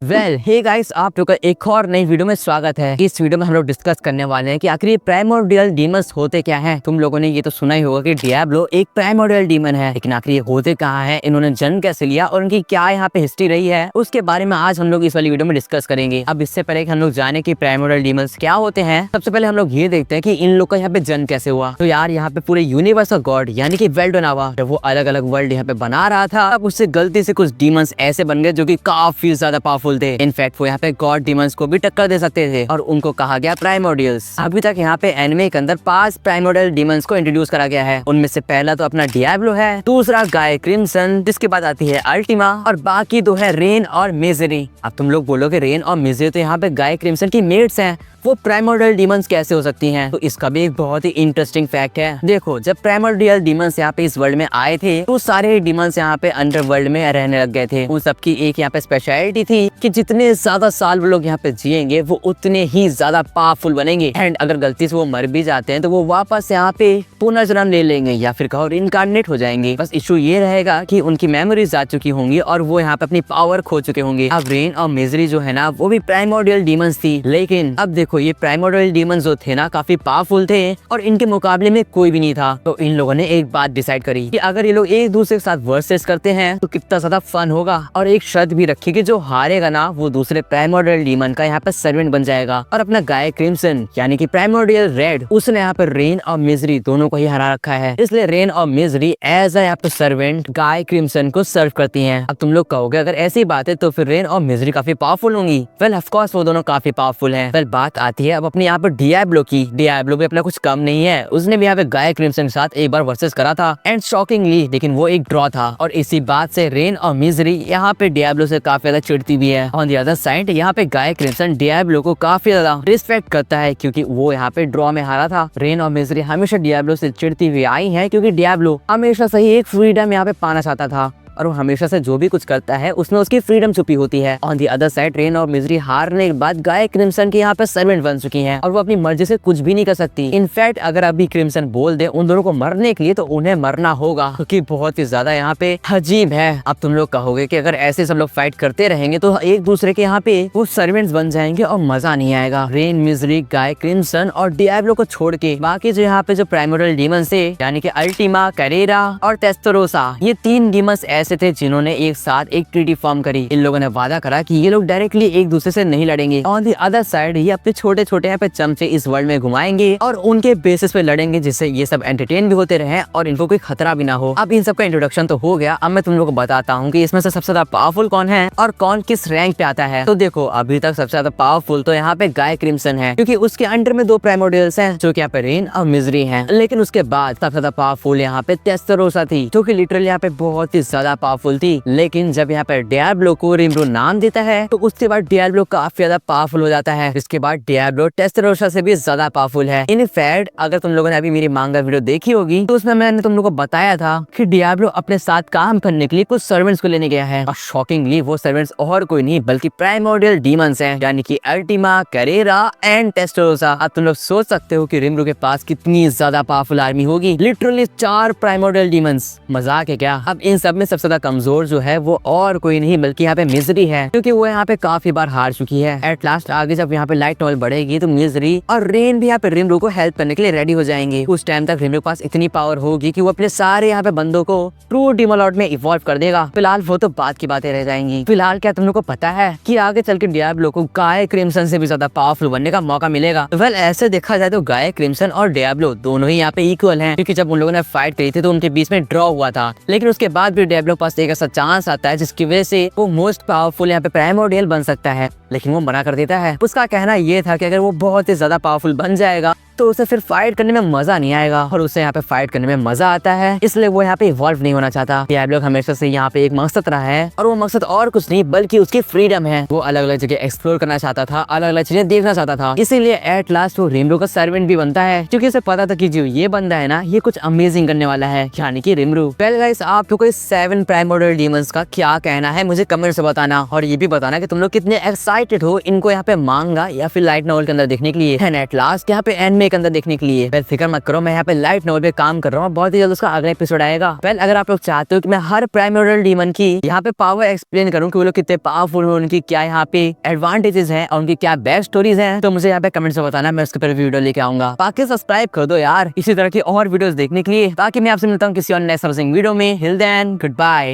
Hey guys, आप लोग का एक और नई वीडियो में स्वागत है। इस वीडियो में हम लोग डिस्कस करने वाले हैं कि आखिर ये प्राइमोर्डियल डीमंस होते क्या हैं। तुम लोगों ने ये तो सुना ही होगा कि डियाब्लो एक प्राइमोर्डियल डीमन है, लेकिन आखिर ये होते कहाँ हैं, इन्होंने जन्म कैसे लिया और उनकी क्या यहाँ पे हिस्ट्री रही है, उसके बारे में आज हम लोग इस वाली वीडियो में डिस्कस करेंगे। अब इससे पहले हम लोग जाने की प्राइमोर्डियल डीमंस क्या होते हैं, सबसे पहले हम लोग ये देखते हैं कि इन लोग का यहाँ पे जन्म कैसे हुआ। तो यार यहाँ पे पूरे यूनिवर्स का गॉड यानी कि वेल्डोनावा, जब वो अलग अलग वर्ल्ड यहाँ पे बना रहा था, अब उससे गलती से कुछ डीमंस ऐसे बन गए जो कि काफी ज्यादा पावरफुल थे। इनफैक्ट यहाँ पे गॉड डीमंस को भी टक्कर दे सकते थे और उनको कहा गया प्राइमोर्डियल्स। अभी तक यहाँ पे एनिमे के अंदर 5 प्राइमोर्डियल डीमंस को इंट्रोड्यूस करा गया है। उनमें से पहला तो अपना डियाब्लो है, दूसरा गाय क्रिम्सन, जिसके बाद आती है अल्टीमा और बाकी दो है रेन और मिजरी। अब तुम लोग बोलोगे रेन और मिजरी तो यहाँ पे गाय क्रिम्सन की मेट्स हैं, वो प्राइमोर्डियल डीमंस कैसे हो सकती हैं? तो इसका भी एक बहुत ही इंटरेस्टिंग फैक्ट है। देखो, जब प्राइमोर्डियल डीमंस यहाँ पे इस वर्ल्ड में आए थे तो सारे डीमंस यहाँ पे अंडरवर्ल्ड में रहने लग गए थे। उन सबकी एक यहाँ पे स्पेशलिटी थी कि जितने ज्यादा साल वो लोग यहाँ पे जिएंगे वो उतने ही ज्यादा पावरफुल बनेंगे, एंड अगर गलती से वो मर भी जाते हैं तो वो वापस यहाँ पे पुनर्जन्म ले लेंगे या फिर कहो इनकार्नेट हो जाएंगे। बस इशू ये रहेगा कि उनकी मेमोरीज जा चुकी होंगी और वो यहाँ पे अपनी पावर खो चुके होंगे। अब रेन और मिजरी जो है ना, वो भी प्राइमोर्डियल डीमंस थी, लेकिन अब देखो ये प्राइमोर्डियल डीमंस जो थे ना काफी पावरफुल थे और इनके मुकाबले में कोई भी नहीं था। तो इन लोगों ने एक बात डिसाइड करी कि अगर ये लोग एक दूसरे के साथ वर्सेस करते हैं तो कितना ज्यादा फन होगा, और एक शर्त भी रखी कि जो हारेगा ना वो दूसरे प्राइमोर्डियल डीमन का यहाँ पे सर्वेंट बन जाएगा। और अपना गाय क्रिम्सन यानी कि प्राइमोर्डियल रेड, उसने यहाँ पे रेन और मिजरी दोनों को ही हरा रखा है, इसलिए रेन और मिजरी एज अ यहाँ पे सर्वेंट गाय क्रिम्सन को सर्व करती हैं। अब तुम लोग कहोगे अगर ऐसी बात है तो फिर रेन और मिजरी काफी पावरफुल होंगी। वेल ऑफ कोर्स वो दोनों काफी पावरफुल हैं। वेल बात आती है अब अपने यहाँ पर डियाब्लो की। डियाब्लो भी अपना कुछ कम नहीं है, उसने भी यहाँ पे गाय क्रिम्सन के साथ एक बार वर्सेस करा था एंड शॉकिंगली लेकिन वो एक ड्रॉ था, और इसी बात से रेन और मिजरी यहाँ पे डियाब्लो से काफी ज्यादा चिढ़ती भी है। ऑन द अदर साइड यहाँ पे गाय क्रिम्सन डियाब्लो को काफी ज्यादा रिस्पेक्ट करता है क्योंकि वो यहाँ पे ड्रॉ में हारा था। रेन और मिजरी हमेशा डियाब्लो से चिढ़ती हुई आई है क्योंकि डियाब्लो हमेशा से ही एक फ्रीडम यहाँ पे पाना चाहता था और वो हमेशा से जो भी कुछ करता है उसमें उसकी फ्रीडम छुपी होती है। On the other side rain और मिजरी हारने के बाद गाय क्रिम्सन की यहाँ पे सर्वेंट बन चुकी हैं और वो अपनी मर्जी से कुछ भी नहीं कर सकती। इनफैक्ट अगर अभी क्रिम्सन बोल दे उन दोनों को मरने के लिए तो उन्हें मरना होगा, क्योंकि बहुत ही ज्यादा यहाँ पे अजीब है। अब तुम लोग कहोगे कि अगर ऐसे सब लोग फाइट करते रहेंगे तो एक दूसरे के यहाँ पे वो सर्वेंट्स बन जाएंगे और मजा नहीं आएगा। रेन, मिजरी, गाय क्रिम्सन और डियाब्लो को छोड़ के बाकी जो यहाँ पे जो प्राइमोर्डियल डीमंस थे यानी कि अल्टीमा, कैरेरा और टेस्टोरोसा, ये 3 डीमंस ऐसे थे जिन्होंने एक साथ एक ट्रीटी फॉर्म करी। इन लोगों ने वादा करा कि ये लोग डायरेक्टली एक दूसरे से नहीं लड़ेंगे। ऑन दी अदर साइड ये अपने छोटे छोटे यहाँ पे चमचे इस वर्ल्ड में घुमाएंगे और उनके बेसिस पे लड़ेंगे, जिससे ये सब एंटरटेन भी होते रहे और इनको कोई खतरा भी ना हो। अब इन सब का इंट्रोडक्शन तो हो गया, अब मैं तुम लोग को बताता हूँ कि इसमें से सबसे ज्यादा पावरफुल कौन है और कौन किस रैंक पे आता है। तो देखो, अभी तक सबसे ज्यादा पावरफुल तो यहाँ पे गाय क्रिम्सन है क्योंकि उसके अंडर में 2 प्राइमोर्डियल्स हैं जो कि यहाँ पे रेन और मिजरी हैं। लेकिन उसके बाद सबसे ज्यादा पावरफुल यहाँ पे टेस्टोरोसा थी जो कि लिटरली यहाँ पे बहुत ही ज्यादा पावरफुल थी। लेकिन जब यहाँ पे डियाब्लो को रिमरू नाम देता है तो उसके बाद डियाब्लो काफी ज्यादा पावरफुल हो जाता है। इसके बाद डियाब्लो टेस्टोरोसा से भी ज्यादा पावरफुल है। इनफैक्ट अगर तुम लोगों ने अभी मेरी मांगा वीडियो देखी होगी तो उसमें मैंने तुम लोगों को बताया था कि डियाब्लो अपने साथ काम करने के लिए कुछ सर्वेंट्स को लेने गया है, और शॉकिंगली वो सर्वेंट्स और कोई नहीं बल्कि प्राइमोर्डियल डीमंस हैं यानी कि अल्टीमा, कैरेरा एंड टेस्टोरोसा। अब तुम लोग सोच सकते हो कि रिमरू के पास कितनी ज्यादा पावरफुल आर्मी होगी, लिटरली 4 प्राइमोर्डियल डीमंस। मजाक है क्या? अब इन सब में सबसे ज्यादा कमजोर जो है वो और कोई नहीं बल्कि यहाँ पे मिजरी है, क्योंकि वो यहाँ पे काफी बार हार चुकी है। एट लास्ट आगे जब यहाँ पे लाइट नॉवल बढ़ेगी तो मिजरी और रेन भी यहाँ पे रिमरू को हेल्प करने के लिए रेडी हो जाएंगे। उस टाइम तक रिमरू के पास इतनी पावर होगी कि वो अपने सारे यहाँ पे बंदों को ट्रू डीमन लॉर्ड में इवॉल्व कर देगा। फिलहाल वो तो बात की बातें रह जाएंगी। फिलहाल क्या तुम लोग को पता है कि आगे चल के डियाब्लो को गाय क्रिम्सन से भी ज्यादा पावरफुल बनने का मौका मिलेगा? वेल ऐसे देखा जाए तो गाय क्रिम्सन और डियाब्लो दोनों ही यहाँ पे इक्वल हैं, क्योंकि जब उन लोगों ने फाइट करी थी तो उनके बीच में ड्रॉ हुआ था, लेकिन उसके बाद भी डियाब्लो के पास एक ऐसा चांस आता है जिसकी वजह से वो मोस्ट पावरफुल यहाँ पे प्राइमोर्डियल बन सकता है, लेकिन वो मना कर देता है। उसका कहना ये था कि अगर वो बहुत ही ज्यादा पावरफुल बन जाएगा तो उसे फिर फाइट करने में मजा नहीं आएगा, और उसे यहाँ पे फाइट करने में मजा आता है, इसलिए वो यहाँ पे इवॉल्व नहीं होना चाहता। डियाब्लो हमेशा से यहाँ पे एक मकसद रहा है, और वो मकसद और कुछ नहीं बल्कि उसकी फ्रीडम है। वो अलग अलग जगह एक्सप्लोर करना चाहता था, अलग अलग चीजें देखना चाहता था, इसीलिए एट लास्ट वो रिमरू का सर्वेंट भी बनता है, क्योंकि उसे पता था कि जो ये बंदा है ना ये कुछ अमेजिंग करने वाला है, यानी कि रिमरू। वेल गाइस, आप लोगों को 7 प्राइमोर्डियल डीमंस का क्या कहना है मुझे कमेंट से बताना, और ये भी बताना कि तुम लोग कितने एक्साइटेड हो इनको यहाँ पे मांगा या फिर लाइट नॉवल के अंदर देखने के लिए। एंड एट लास्ट यहाँ पे एंड में के अंदर देखने के लिए। वेल फिक्र मत करो, मैं यहाँ पे लाइट नोवेल पे काम कर रहा हूँ, बहुत ही जल्द उसका अगला एपिसोड आएगा। वेल अगर आप लोग चाहते हो कि मैं हर प्राइमोरियल डीमन की यहाँ पे पावर एक्सप्लेन करूँ कि वो लोग कितने पावरफुल हो, उनकी क्या यहाँ पे एडवांटेजेस हैं और उनकी क्या बेस्ट स्टोरीज हैं, तो मुझे यहाँ पे कमेंट से बताना, मैं उसके ऊपर वीडियो लेके आऊंगा। बाकी सब्सक्राइब कर दो यार इसी तरह की और वीडियोस देखने के लिए। बाकी मैं आपसे मिलता हूँ किसी और नए वीडियो में। हिल देन गुड बाय।